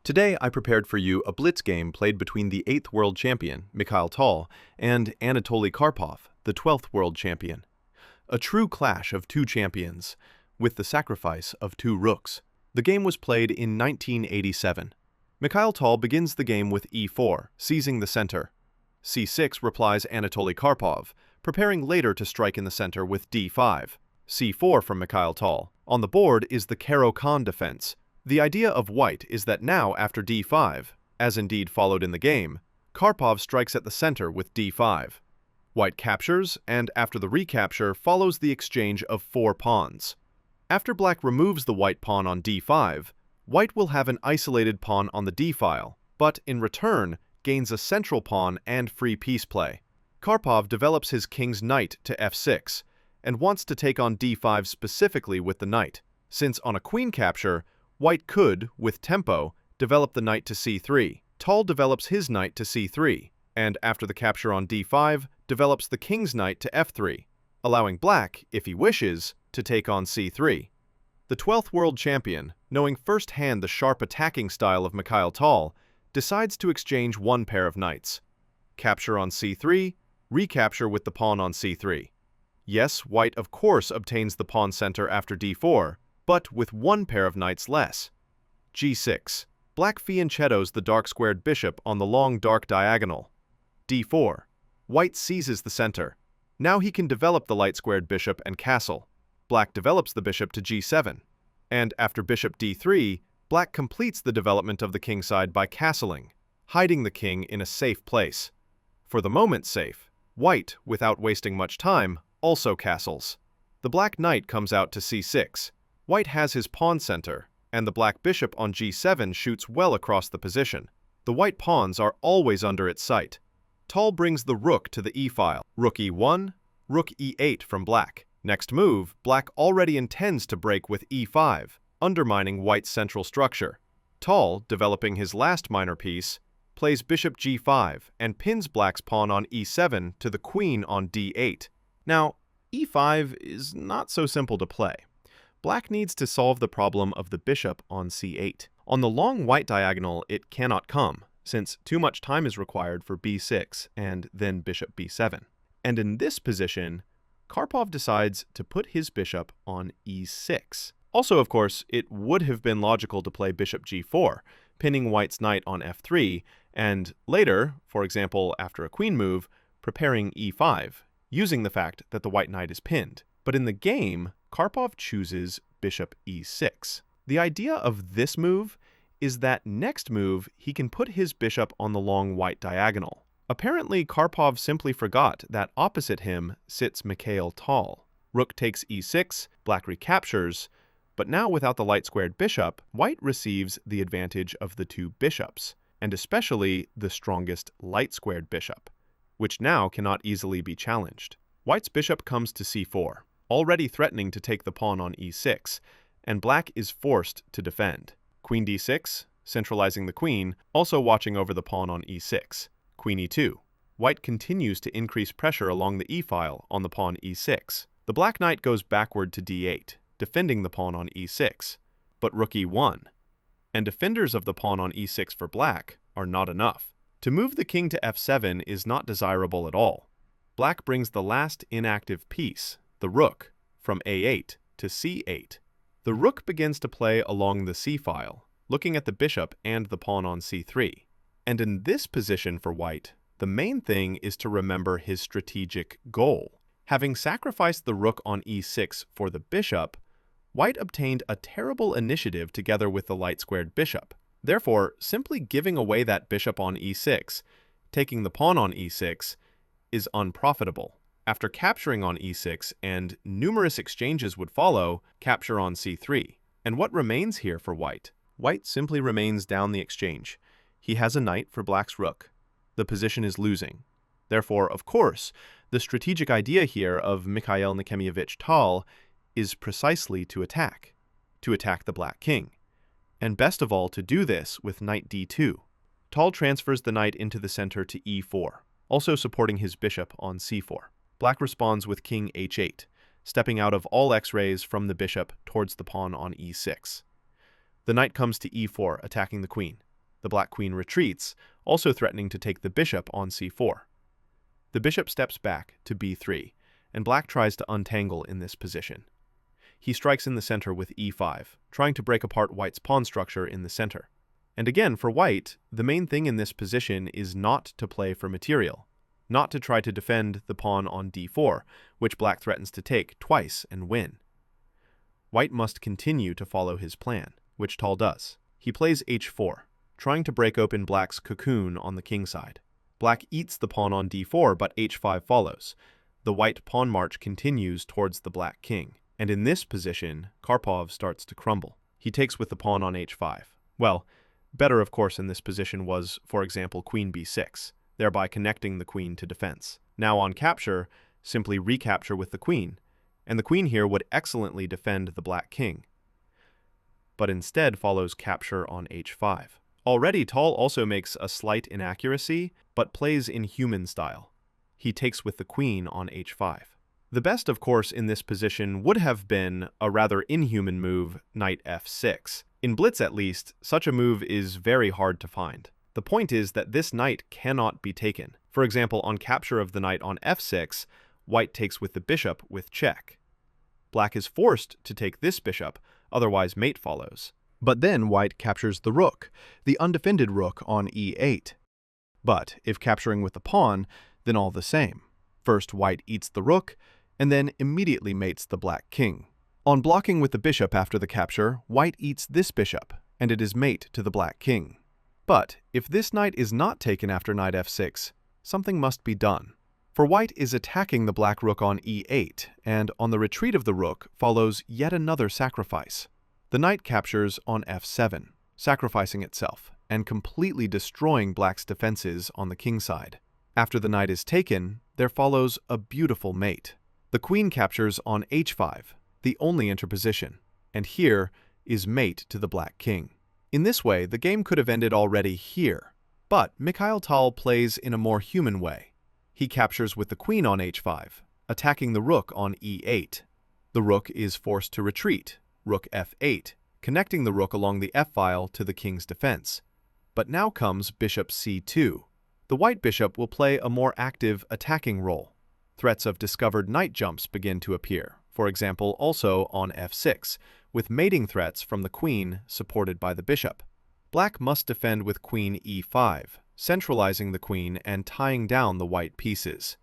Today, I prepared for you a Blitz game played between the 8th world champion, Mikhail Tal, and Anatoly Karpov, the 12th world champion. A true clash of two champions, with the sacrifice of two rooks. The game was played in 1987. Mikhail Tal begins the game with e4, seizing the center. c6 replies Anatoly Karpov, preparing later to strike in the center with d5. c4 from Mikhail Tal. On the board is the Caro-Kann defense. The idea of white is that now after d5, as indeed followed in the game, Karpov strikes at the center with d5. White captures, and after the recapture follows the exchange of 4 pawns. After black removes the white pawn on d5, white will have an isolated pawn on the d-file, but in return gains a central pawn and free piece play. Karpov develops his king's knight to f6, and wants to take on d5 specifically with the knight, since on a queen capture, white could, with tempo, develop the knight to c3. Tal develops his knight to c3, and after the capture on d5, develops the king's knight to f3, allowing black, if he wishes, to take on c3. The 12th world champion, knowing firsthand the sharp attacking style of Mikhail Tal, decides to exchange one pair of knights. Capture on c3, recapture with the pawn on c3. Yes, white of course obtains the pawn center after d4, but with one pair of knights less. g6. Black fianchettos the dark-squared bishop on the long dark diagonal. d4. White seizes the center. Now he can develop the light-squared bishop and castle. Black develops the bishop to g7. And after bishop d3, black completes the development of the king side by castling, hiding the king in a safe place. For the moment safe, white, without wasting much time, also castles. The black knight comes out to c6. White has his pawn center, and the black bishop on g7 shoots well across the position. The white pawns are always under its sight. Tal brings the rook to the e-file. Rook e1, rook e8 from black. Next move, black already intends to break with e5, undermining white's central structure. Tal, developing his last minor piece, plays bishop g5 and pins black's pawn on e7 to the queen on d8. Now, e5 is not so simple to play. Black needs to solve the problem of the bishop on c8. On the long white diagonal, it cannot come, since too much time is required for b6 and then bishop b7. And in this position, Karpov decides to put his bishop on e6. Also, of course, it would have been logical to play bishop g4, pinning white's knight on f3, and later, for example after a queen move, preparing e5, using the fact that the white knight is pinned. But in the game, Karpov chooses bishop e6. The idea of this move is that next move he can put his bishop on the long white diagonal. Apparently, Karpov simply forgot that opposite him sits Mikhail Tal. Rook takes e6, black recaptures, but now without the light-squared bishop, white receives the advantage of the two bishops, and especially the strongest light-squared bishop, which now cannot easily be challenged. White's bishop comes to c4, already threatening to take the pawn on e6, and black is forced to defend. Queen d6, centralizing the queen, also watching over the pawn on e6. Queen e2. White continues to increase pressure along the e-file on the pawn e6. The black knight goes backward to d8, defending the pawn on e6, but rook e1. And defenders of the pawn on e6 for black are not enough. To move the king to f7 is not desirable at all. Black brings the last inactive piece, the rook, from a8 to c8. The rook begins to play along the c-file, looking at the bishop and the pawn on c3. And in this position for white, the main thing is to remember his strategic goal. Having sacrificed the rook on e6 for the bishop, white obtained a terrible initiative together with the light-squared bishop. Therefore, simply giving away that bishop on e6, taking the pawn on e6, is unprofitable. After capturing on e6 and numerous exchanges would follow, capture on c3. And what remains here for white? White simply remains down the exchange. He has a knight for black's rook. The position is losing. Therefore, of course, the strategic idea here of Mikhail Tal is precisely to attack the black king. And best of all, to do this with knight d2. Tal transfers the knight into the center to e4, also supporting his bishop on c4. Black responds with king h8, stepping out of all x-rays from the bishop towards the pawn on e6. The knight comes to e4, attacking the queen. The black queen retreats, also threatening to take the bishop on c4. The bishop steps back to b3, and black tries to untangle in this position. He strikes in the center with e5, trying to break apart white's pawn structure in the center. And again, for white, the main thing in this position is not to play for material, not to try to defend the pawn on d4, which black threatens to take twice and win. White must continue to follow his plan, which Tal does. He plays h4, trying to break open black's cocoon on the king side. Black eats the pawn on d4, but h5 follows. The white pawn march continues towards the black king. And in this position, Karpov starts to crumble. He takes with the pawn on h5. Well, better of course in this position was, for example, queen b6, thereby connecting the queen to defense. Now on capture, simply recapture with the queen, and the queen here would excellently defend the black king. But instead follows capture on h5. Already Tal also makes a slight inaccuracy, but plays in human style. He takes with the queen on h5. The best, of course, in this position would have been a rather inhuman move, knight f6. In Blitz, at least, such a move is very hard to find. The point is that this knight cannot be taken. For example, on capture of the knight on f6, white takes with the bishop with check. Black is forced to take this bishop, otherwise mate follows. But then white captures the rook, the undefended rook on e8. But if capturing with the pawn, then all the same. First white eats the rook, and then immediately mates the black king. On blocking with the bishop after the capture, white eats this bishop, and it is mate to the black king. But if this knight is not taken after knight f6, something must be done. For white is attacking the black rook on e8, and on the retreat of the rook follows yet another sacrifice. The knight captures on f7, sacrificing itself, and completely destroying black's defenses on the king side. After the knight is taken, there follows a beautiful mate. The queen captures on h5, the only interposition, and here is mate to the black king. In this way, the game could have ended already here, but Mikhail Tal plays in a more human way. He captures with the queen on h5, attacking the rook on e8. The rook is forced to retreat, rook f8, connecting the rook along the f-file to the king's defense. But now comes bishop c2. The white bishop will play a more active attacking role. Threats of discovered knight jumps begin to appear, for example also on f6, with mating threats from the queen supported by the bishop. Black must defend with queen e5, centralizing the queen and tying down the white pieces.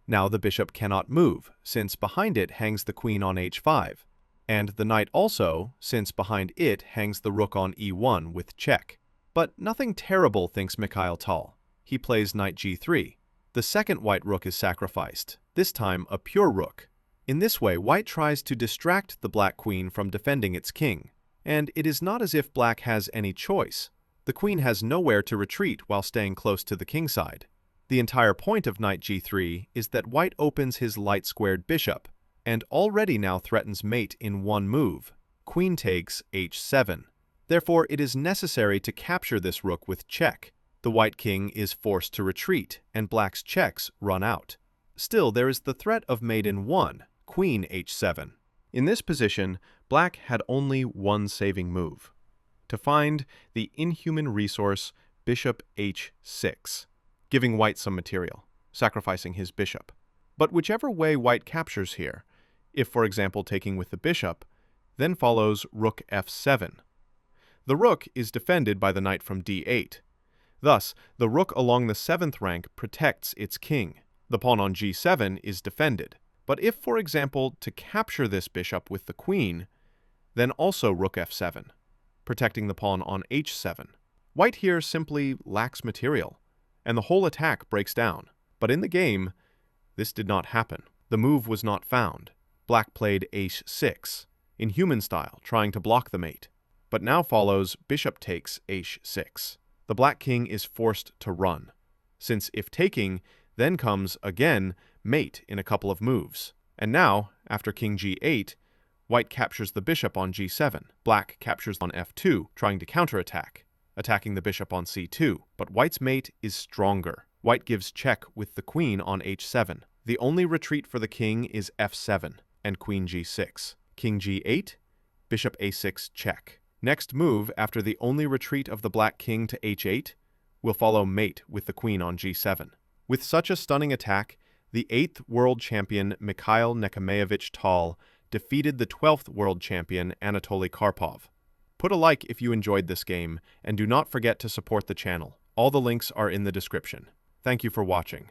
Now the bishop cannot move, since behind it hangs the queen on h5, and the knight also, since behind it hangs the rook on e1 with check. But nothing terrible, thinks Mikhail Tal. He plays knight g3. The second white rook is sacrificed, this time a pure rook. In this way, white tries to distract the black queen from defending its king, and it is not as if black has any choice. The queen has nowhere to retreat while staying close to the king side. The entire point of knight g3 is that white opens his light-squared bishop, and already now threatens mate in one move. Queen takes h7. Therefore, it is necessary to capture this rook with check. The white king is forced to retreat, and black's checks run out. Still, there is the threat of mate in one, queen h7. In this position, black had only one saving move: to find the inhuman resource bishop h6, giving white some material, sacrificing his bishop. But whichever way white captures here, if for example taking with the bishop, then follows rook f7. The rook is defended by the knight from d8. Thus, the rook along the 7th rank protects its king. The pawn on g7 is defended. But if, for example, to capture this bishop with the queen, then also rook f7, protecting the pawn on h7. White here simply lacks material, and the whole attack breaks down. But in the game, this did not happen. The move was not found. Black played h6, in human style, trying to block the mate. But now follows bishop takes h6. The black king is forced to run, since if taking, then comes, again, mate in a couple of moves. And now, after king g8, white captures the bishop on g7. Black captures on f2, trying to counterattack, attacking the bishop on c2. But white's mate is stronger. White gives check with the queen on h7. The only retreat for the king is f7 and queen g6. King g8, bishop a6 check. Next move, after the only retreat of the black king to h8, will follow mate with the queen on g7. With such a stunning attack, the 8th world champion Mikhail Tal defeated the 12th world champion Anatoly Karpov. Put a like if you enjoyed this game, and do not forget to support the channel. All the links are in the description. Thank you for watching.